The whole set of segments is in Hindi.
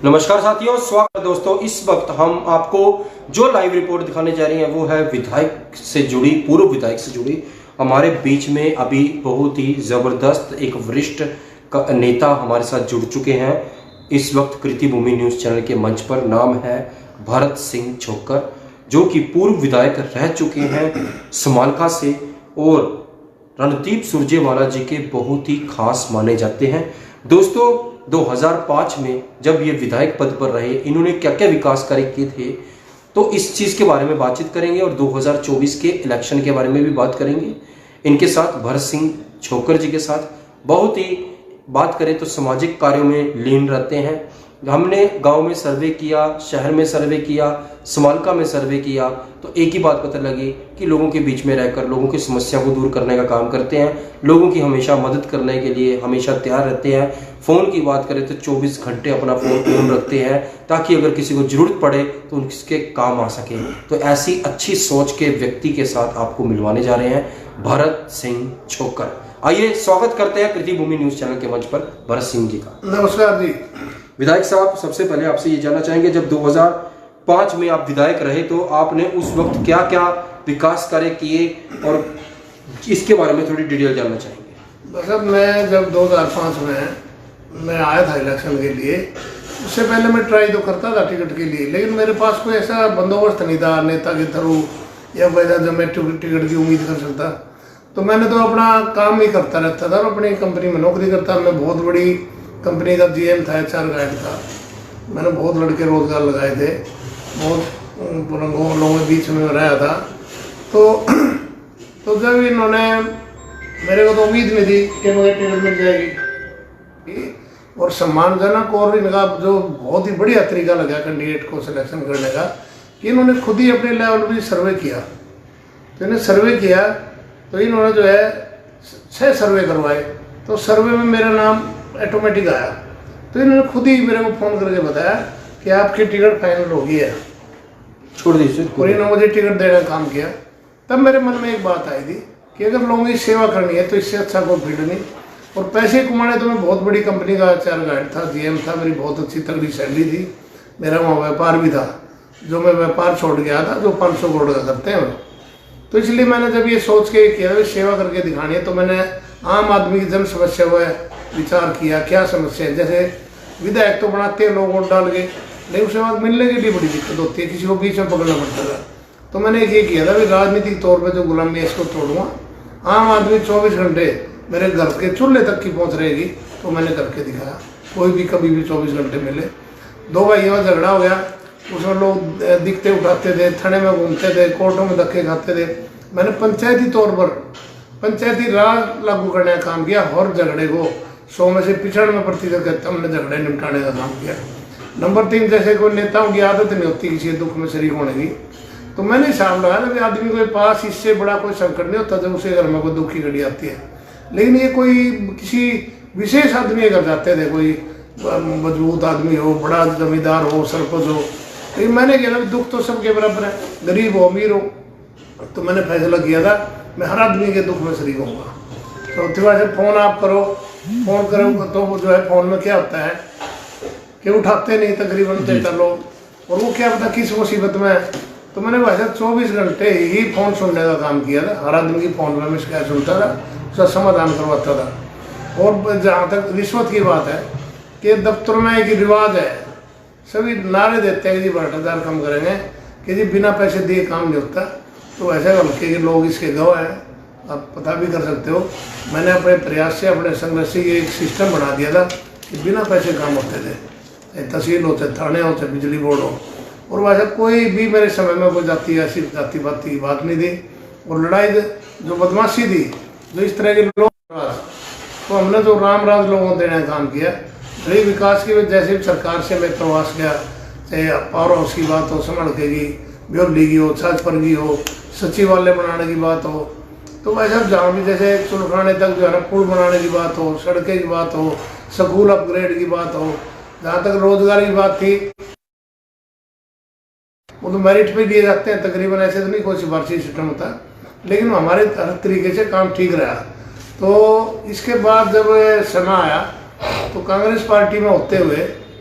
नमस्कार साथियों, स्वागत है दोस्तों। इस वक्त हम आपको जो लाइव रिपोर्ट दिखाने जा रहे हैं वो है विधायक से जुड़ी, पूर्व विधायक से जुड़ी। हमारे बीच में अभी बहुत ही जबरदस्त एक वरिष्ठ नेता हमारे साथ जुड़ चुके हैं इस वक्त कृति भूमि न्यूज चैनल के मंच पर। नाम है भरत सिंह छोकर, जो कि पूर्व विधायक रह चुके हैं समालखा से और रणदीप सुरजेवाला जी के बहुत ही खास माने जाते हैं। दोस्तों 2005 में जब ये विधायक पद पर रहे, इन्होंने क्या क्या विकास कार्य किए थे, तो इस चीज के बारे में बातचीत करेंगे और 2024 के इलेक्शन के बारे में भी बात करेंगे इनके साथ, भरत सिंह छोकर जी के साथ। बहुत ही बात करें तो सामाजिक कार्यों में लीन रहते हैं। हमने गांव में सर्वे किया, शहर में सर्वे किया, समालखा में सर्वे किया, तो एक ही बात पता लगी कि लोगों के बीच में रहकर लोगों की समस्या को दूर करने का काम करते हैं। लोगों की हमेशा मदद करने के लिए हमेशा तैयार रहते हैं। फ़ोन की बात करें तो 24 घंटे अपना फ़ोन ऑन रखते हैं ताकि अगर किसी को ज़रूरत पड़े तो उनके काम आ सके। तो ऐसी अच्छी सोच के व्यक्ति के साथ आपको मिलवाने जा रहे हैं भरत सिंह छोकर। आइए स्वागत करते हैं कृति भूमि न्यूज़ चैनल के मंच पर भरत सिंह जी का। नमस्कार जी। विधायक साहब, सबसे पहले आपसे ये जानना चाहेंगे, जब 2005 में आप विधायक रहे तो आपने उस वक्त क्या क्या विकास कार्य किए और इसके बारे में थोड़ी डिटेल जानना चाहेंगे। मतलब मैं जब 2005 में मैं आया था इलेक्शन के लिए, उससे पहले मैं ट्राई तो करता था टिकट के लिए, लेकिन मेरे पास कोई ऐसा बंदोबस्त नहीं था नेता के थ्रू या वैसा जो मैं टिकट की उम्मीद कर सकता। तो मैंने तो अपना काम ही करता रहता था और अपनी कंपनी में नौकरी करता। मैं बहुत बड़ी कंपनी का GM था, HR गाइड था। मैंने बहुत लड़के रोजगार लगाए थे, बहुत लोगों के बीच में रहा था। तो जब इन्होंने, मेरे को तो उम्मीद नहीं थी कि मुझे टिकट मिल जाएगी, और सम्मानजनक और इनका जो बहुत ही बढ़िया तरीका लगा कैंडिडेट को सिलेक्शन करने का कि इन्होंने खुद ही अपने लेवल पर सर्वे किया। तो इन्हें सर्वे किया तो इन्होंने जो है 6 सर्वे करवाए, तो सर्वे में मेरा नाम ऑटोमेटिक आया। तो इन्होंने खुद ही मेरे को फ़ोन करके बताया कि आपकी टिकट फाइनल हो गई है, छोड़ दीजिए। और इन्होंने मुझे टिकट देने का काम किया। तब मेरे मन में एक बात आई थी कि अगर लोगों की सेवा करनी है तो इससे अच्छा कोई फील्ड नहीं, और पैसे कमाने तो मैं बहुत बड़ी कंपनी का HR गाइड था, GM था, मेरी बहुत अच्छी तगड़ी सैलरी थी, मेरा वहाँ व्यापार भी था, जो मैं व्यापार छोड़ गया था जो 500 करोड़ का करते हैं। तो इसलिए मैंने जब ये सोच के किया सेवा करके दिखानी है, तो मैंने आम आदमी की जन समस्या हुआ विचार किया, क्या समस्या है। जैसे विधायक तो बनाते हैं लोग वोट डाल के, लेकिन उसके बाद मिलने की भी बड़ी दिक्कत होती है, किसी को बीच में पकड़ना पड़ता था। तो मैंने ये किया था कि राजनीतिक तौर पे जो गुलामी है इसको तोड़ूंगा। आम आदमी 24 घंटे मेरे घर के चूल्हे तक की पहुंच रहेगी, तो मैंने करके दिखाया। कोई भी कभी भी 24 घंटे मिले। 2 भाइयों में झगड़ा हो गया, उसमें लोग दिखते उठाते थे, थाने में घूमते थे, कोर्टों में धक्के खाते थे। मैंने पंचायती तौर पर पंचायती राज लागू करने का काम किया, और झगड़े को 100 में से 95% हमने झगड़े निपटाने का काम किया। नंबर 3, जैसे कोई नेताओं की आदत नहीं होती किसी दुख में शरीक होने की, तो मैंने हिसाब लगाया कि आदमी के पास इससे बड़ा कोई संकट नहीं होता जब उसे घर में कोई दुख की घड़ी आती है। लेकिन ये कोई किसी विशेष आदमी के घर जाते थे, कोई मजबूत आदमी हो, बड़ा जमींदार हो, सरपंच हो। लेकिन मैंने किया था दुख तो सबके बराबर है, गरीब हो अमीर हो। तो मैंने फैसला किया था मैं हर आदमी के दुख में शरीक होऊंगा। चौथी बार से फ़ोन आप करो, फ़ोन करो तो जो है फ़ोन में क्या होता है कि उठाते नहीं तकरीबन 73 लोग, और वो क्या पता किस मुसीबत में है। तो मैंने वैसे 24 घंटे ही फ़ोन सुनने का काम किया था। हर आदमी की फ़ोन में मैं शिकायत सुनता था, उसका समाधान करवाता था। और जहाँ तक रिश्वत की बात है कि दफ्तर में एक रिवाज है, सभी नारे देते हैं कि जी भ्रष्टाचार कम करेंगे, कि जी बिना पैसे दिए काम नहीं होता। तो ऐसे हल्के के लोग इसके गवाह हैं, आप पता भी कर सकते हो। मैंने अपने प्रयास से अपने संघर्ष से एक सिस्टम बना दिया था कि बिना पैसे काम होते थे, तहसील होते, थाने होते, बिजली बोर्ड हो। और वैसे कोई भी मेरे समय में कोई ऐसी जाति पाती की बात नहीं थी। और लड़ाई जो बदमाशी थी, जो इस तरह के लोग, तो हमने जो राम राज लोगों को देने का काम किया। गरीब विकास की जैसे भी सरकार से मैं प्रवास गया, चाहे पावर हाउस की बात हो, समड़के की, ब्योली की हो, छाछपर की हो, सचिवालय बनाने की बात हो, तो वैसे जहाँ भी जैसे चुलखाने तक जो है ना पुल बनाने की बात हो, सड़कें की बात हो, स्कूल अपग्रेड की बात हो, जहाँ तक रोजगार की बात थी, वो तो मेरिट पे दिए जाते हैं तकरीबन, ऐसे तो नहीं कोई सिफारशी सिस्टम होता, लेकिन हमारे हर तरीके से काम ठीक रहा। तो इसके बाद जब समय आया तो कांग्रेस पार्टी में होते हुए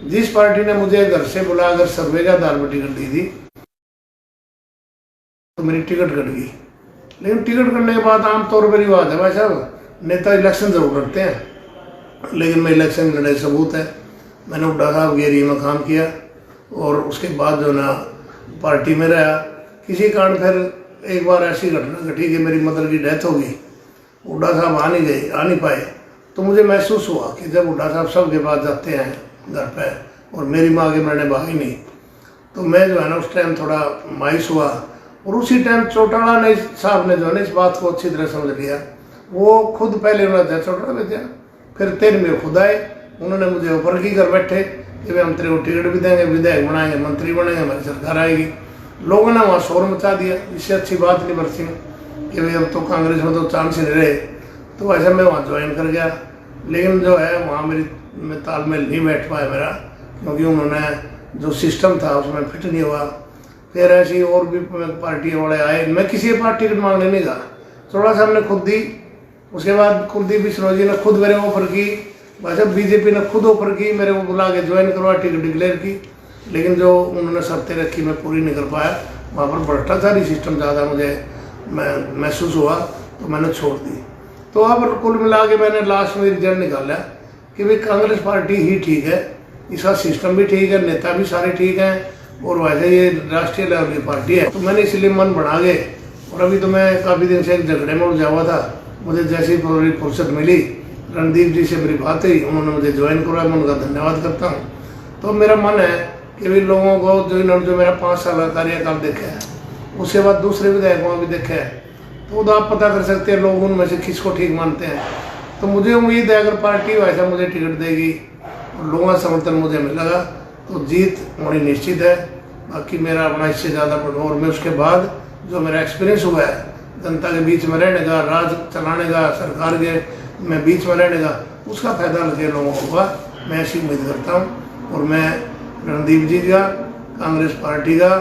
जिस पार्टी ने मुझे घर से बुलाकर सर्वे का आधार पर टिकट दी थी तो मेरी टिकट कट गई। लेकिन टिकट कटने के बाद आमतौर पर रिवाज है भाई साहब, नेता इलेक्शन जरूर करते हैं, लेकिन मैं इलेक्शन लड़े सबूत है। मैंने हुड्डा साहब के एरिया में काम किया और उसके बाद जो ना पार्टी में रहा। किसी कारण फिर एक बार ऐसी घटना घटी कि मेरी मदर की डेथ हो गई, हुड्डा साहब आ नहीं पाए। तो मुझे महसूस हुआ कि जब हुड्डा साहब सबके पास जाते हैं घर पे और मेरी माँ के मैंने भागी नहीं, तो मैं जो है ना उस टाइम थोड़ा मायूस हुआ। और उसी टाइम चौटाला ने साहब ने जो है ना इस बात को अच्छी तरह समझ लिया। वो खुद पहले उन्होंने चौटाला भेजा, फिर 13 खुद आए, उन्होंने मुझे ऊपर की कर बैठे कि हम तेरे को टिकट भी देंगे, विधायक बनाएंगे, मंत्री बनेंगे, हमारी सरकार आएगी। लोगों ने वहाँ शोर मचा दिया। इससे अच्छी बात नहीं बरती कि भाई अब तो कांग्रेस में तो चांस ही नहीं रहे। तो ऐसे मैं वहाँ ज्वाइन कर गया, लेकिन जो है वहाँ में तालमेल नहीं बैठ पाया मेरा, क्योंकि उन्होंने जो सिस्टम था उसमें फिट नहीं हुआ। फिर ऐसी और भी पार्टी वाले आए, मैं किसी पार्टी के मांगने नहीं था, थोड़ा सा हमने खुद दी। उसके बाद कुलदीप बिश्नोई जी ने खुद मेरे ऑफर की, वैसे बीजेपी ने खुद ऑफर की, मेरे को बुला के ज्वाइन करवा, टिकट डिक्लेयर की, लेकिन जो उन्होंने शर्तें रखी मैं पूरी नहीं कर पाया। वहाँ पर भ्रष्टाचारी सिस्टम ज़्यादा मुझे महसूस हुआ, तो मैंने छोड़ दी। तो अब कुल मिला के मैंने लास्ट में रिजल्ट निकाला कि भाई कांग्रेस पार्टी ही ठीक है, इसका सिस्टम भी ठीक है, नेता भी सारे ठीक हैं, और वैसे ये राष्ट्रीय लेवल की पार्टी है। तो मैंने इसलिए मन बना गए। और अभी तो मैं काफ़ी दिन से एक झगड़े में उलझा हुआ था। मुझे जैसी फुर्सत मिली, रणदीप जी से मेरी बात हुई, उन्होंने मुझे ज्वाइन करवाया, मैं उनका धन्यवाद करता हूँ। तो मेरा मन है कि भी लोगों को जो इन्होंने जो मेरा 5 साल का कार्यकाल देखा है, उसके बाद दूसरे विधायकों भी देखा है, तो आप पता कर सकते हैं लोग उनमें से किसको ठीक मानते हैं। तो मुझे उम्मीद है अगर पार्टी वैसा मुझे टिकट देगी और लोगों का समर्थन मुझे मिलेगा तो जीत होनी निश्चित है। बाकी मेरा अपना इससे ज़्यादा और मैं उसके बाद जो मेरा एक्सपीरियंस हुआ है जनता के बीच में रहने का, राज चलाने का, सरकार के में बीच में रहने का, उसका फायदा लगे लोगों को होगा, मैं ऐसी उम्मीद करता हूँ। और मैं रणदीप जी का, कांग्रेस पार्टी का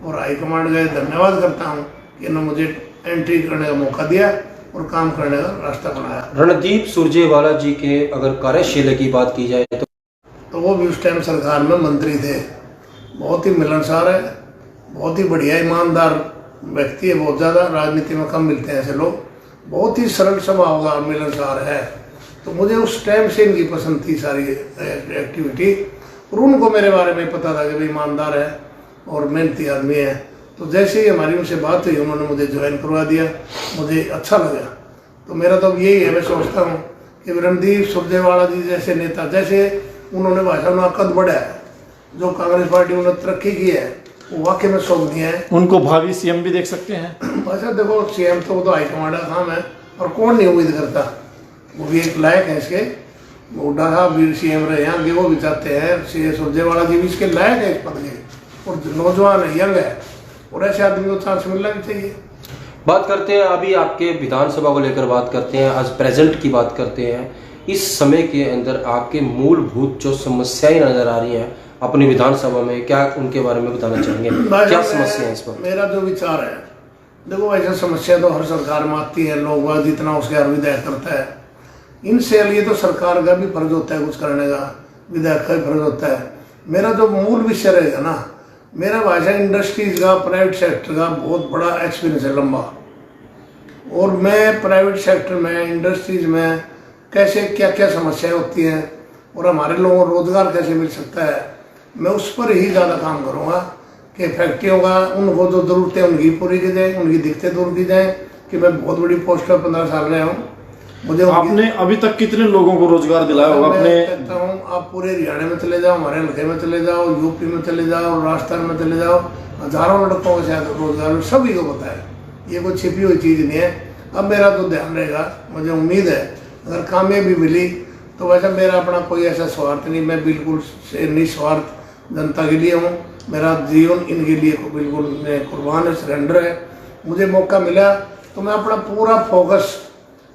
और हाईकमांड का धन्यवाद करता हूँ कि इन्होंने मुझे एंट्री करने का मौका दिया और काम करने का रास्ता बनाया। रणदीप सुरजेवाला जी के अगर कार्यशैली की बात की जाए तो वो भी उस टाइम सरकार में मंत्री थे। बहुत ही मिलनसार है, बहुत ही बढ़िया ईमानदार व्यक्ति है, बहुत ज़्यादा राजनीति में कम मिलते हैं ऐसे लोग। बहुत ही सरल स्वभाव का मिलनसार है। तो मुझे उस टाइम से इनकी पसंद थी सारी एक्टिविटी, और उनको मेरे बारे में पता था कि भाई ईमानदार है और मेहनती आदमी है। तो जैसे ही हमारी उनसे बात हुई, उन्होंने मुझे ज्वाइन करवा दिया, मुझे अच्छा लगा। तो मेरा तो यही है, मैं सोचता हूँ कि रणदीप सुरजेवाला जी जैसे नेता, जैसे उन्होंने भाषा में कद बढ़ा है, जो कांग्रेस पार्टी उन्होंने तरक्की की है, वो वाकई में शोभनीय है। उनको भावी सीएम भी देख सकते हैं। भाषा देखो, सीएम तो वो तो हाईकमांड का काम है, और कौन नहीं उम्मीद करता, वो भी एक लायक है इसके। हुड्डा साहब भी सीएम रहे यहाँ के, वो भी चाहते हैं, सी सुरजेवाला जी भी इसके लायक है इस पद के, और नौजवान है, यंग है, और ऐसे आदमी को चांस मिलना भी चाहिए। बात करते हैं अभी आपके विधानसभा को लेकर बात करते हैं, आज प्रेजेंट की बात करते हैं। इस समय के अंदर आपके मूलभूत जो समस्याएं नजर आ रही हैं अपनी विधानसभा में, क्या उनके बारे में बताना चाहेंगे? क्या समस्या है इस पर? मेरा जो विचार है, देखो ऐसा समस्या तो हर सरकार में आती है, लोग जितना उसके हर विधायक करता है, इनसे लिए तो सरकार का भी फर्ज होता है कुछ करने का, विधायक का भी फर्ज होता है। मेरा जो मूल विषय रहेगा ना, मेरा भाषा इंडस्ट्रीज का, प्राइवेट सेक्टर का बहुत बड़ा एक्सपीरियंस है, लंबा। और मैं प्राइवेट सेक्टर में, इंडस्ट्रीज में कैसे क्या क्या समस्याएं होती हैं और हमारे लोगों को रोजगार कैसे मिल सकता है, मैं उस पर ही ज़्यादा काम करूँगा कि फैक्ट्रियों का उनको जो ज़रूरतें उनकी पूरी की जाए, उनकी दिक्कतें दूर की जाए। कि मैं बहुत बड़ी पोस्ट पर 15 साल रहा हूँ, मुझे आपने अभी तक कितने लोगों को रोजगार दिलाया होगा? मैं कहता हूँ आप पूरे हरियाणा में चले जाओ, हमारे हल्के में चले जाओ, यूपी में चले जाओ, राजस्थान में चले जाओ, हजारों लड़कों को शायद रोजगार सभी को पता है, ये कोई छिपी हुई चीज़ नहीं है। अब मेरा तो ध्यान रहेगा, मुझे उम्मीद है अगर कामयाबी मिली तो वैसे मेरा अपना कोई ऐसा स्वार्थ नहीं, मैं बिल्कुल निस्वार्थ जनता के लिए हूँ। मेरा जीवन इनके लिए बिल्कुल कुर्बान है, सरेंडर है। मुझे मौका मिला तो मैं अपना पूरा फोकस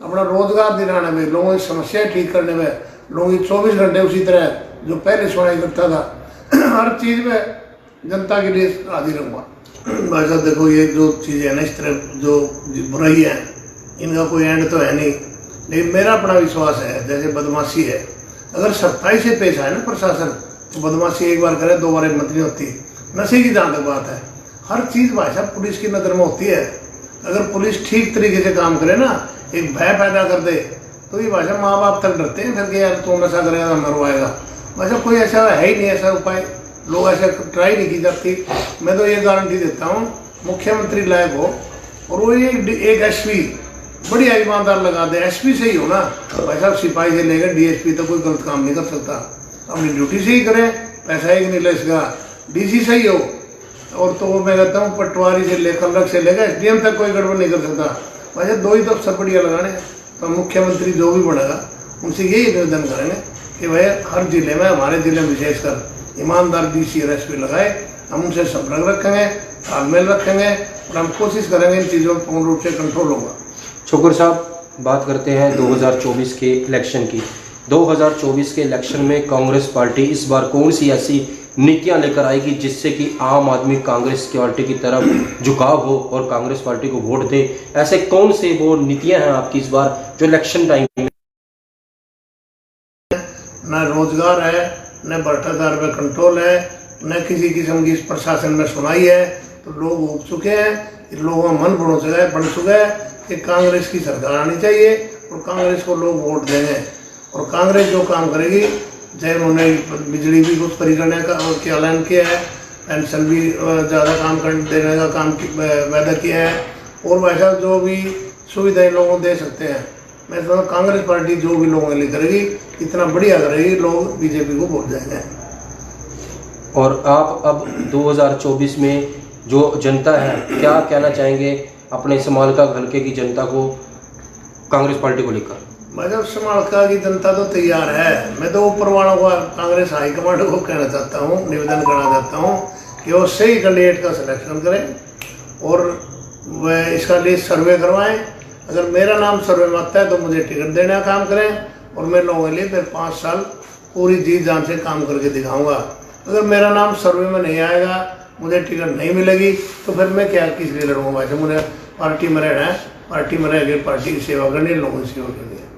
अपना रोजगार दिलाने में, लोगों की समस्याएं ठीक करने में, लोगों की 24 घंटे उसी तरह जो पहले सुनाई करता था हर चीज़ में जनता के लिए हाजिर रहूँगा। भाई साहब देखो, ये जो चीज़ें हैं ना, इस तरह जो बुराई है, इनका कोई एंड तो है नहीं, लेकिन मेरा अपना विश्वास है जैसे बदमाशी है, अगर सख्ताई से पेश आए ना प्रशासन तो बदमाशी एक बार करे 2 बार हिम्मत नहीं होती। नशे की जहाँ तक बात है, हर चीज़ भाई साहब पुलिस की नज़र में होती है। अगर पुलिस ठीक तरीके से काम करे ना, एक भय पैदा कर दे, तो ये भाई साहब माँ बाप तक डरते हैं फिर कि यार तू नशा करेगा तो मरवाएगा। भाई साहब कोई ऐसा है ही नहीं, ऐसा उपाय लोग ऐसे ट्राई नहीं की जाती। मैं तो ये गारंटी देता हूँ मुख्यमंत्री लायक हो और वो ये एक एसपी बढ़िया ईमानदार लगा दे, एसपी से ही हो ना भाई साहब, सिपाही से लेकर डीएसपी तक कोई गलत काम नहीं कर सकता। अपनी ड्यूटी से ही करें, पैसा एक नहीं ले इसका, डीसी से ही हो। और तो मैं कहता हूँ पटवारी से लेकर कलरक से लेकर एसडीएम तक कोई गड़बड़ नहीं कर सकता। भाई साहब 2 ही तो अफसर बढ़िया लगाने, तो मुख्यमंत्री जो भी बनेगा उनसे यही निवेदन करेंगे कि भाई हर जिले में, हमारे जिले में विशेषकर ईमानदार डीसी और एसपी लगाए। हम उनसे संपर्क रखेंगे, तालमेल रखेंगे और हम कोशिश करेंगे इन चीज़ों पर पूर्ण रूप से कंट्रोल होगा। छोकर साहब, बात करते हैं 2024 के इलेक्शन की। 2024 के इलेक्शन में कांग्रेस पार्टी इस बार कौन सी ऐसी नीतियां लेकर आएगी जिससे कि आम आदमी कांग्रेस पार्टी की तरफ झुकाव हो और कांग्रेस पार्टी को वोट दे? ऐसे कौन से वो नीतियां हैं आपकी इस बार जो इलेक्शन टाइम में? न रोजगार है, न भ्रष्टाचार पे कंट्रोल है, न किसी किस्म की प्रशासन में सुनाई है। तो लोग उग चुके हैं, लोगों का मन बन चुका है कि कांग्रेस की सरकार आनी चाहिए और कांग्रेस को लोग वोट देंगे। और कांग्रेस जो काम करेगी, चाहे उन्होंने बिजली भी कुछ फ्री करने का ऐलान किया है, पेंशन भी ज़्यादा काम देने का काम वादा किया है, और वैसा जो भी सुविधाएं लोगों को दे सकते हैं, मैं समझता हूँ कांग्रेस पार्टी जो भी लोगों के लिए करेगी इतना बढ़िया करेगी, लोग बीजेपी को वोट देंगे। और आप अब 2024 में जो जनता है, क्या कहना चाहेंगे अपने समालका हल्के की जनता को कांग्रेस पार्टी को लेकर? मतलब समालका की जनता तो तैयार है। मैं तो ऊपर वालों को, कांग्रेस हाईकमांड को कहना चाहता हूँ, निवेदन करना चाहता हूँ कि वो सही कैंडिडेट का सिलेक्शन करें और वह इसका लिए सर्वे करवाएं। अगर मेरा नाम सर्वे में आता है तो मुझे टिकट देने का काम करें और मैं लोगों के लिए फिर 5 साल पूरी जी जान से काम करके दिखाऊंगा। अगर मेरा नाम सर्वे में नहीं आएगा, मुझे टिकट नहीं मिलेगी, तो फिर मैं क्या किस लिए लड़ूंगा? वैसे मुझे पार्टी में रहना है, पार्टी में रह के पार्टी की सेवा करनी है, लोगों की सेवा करनी है।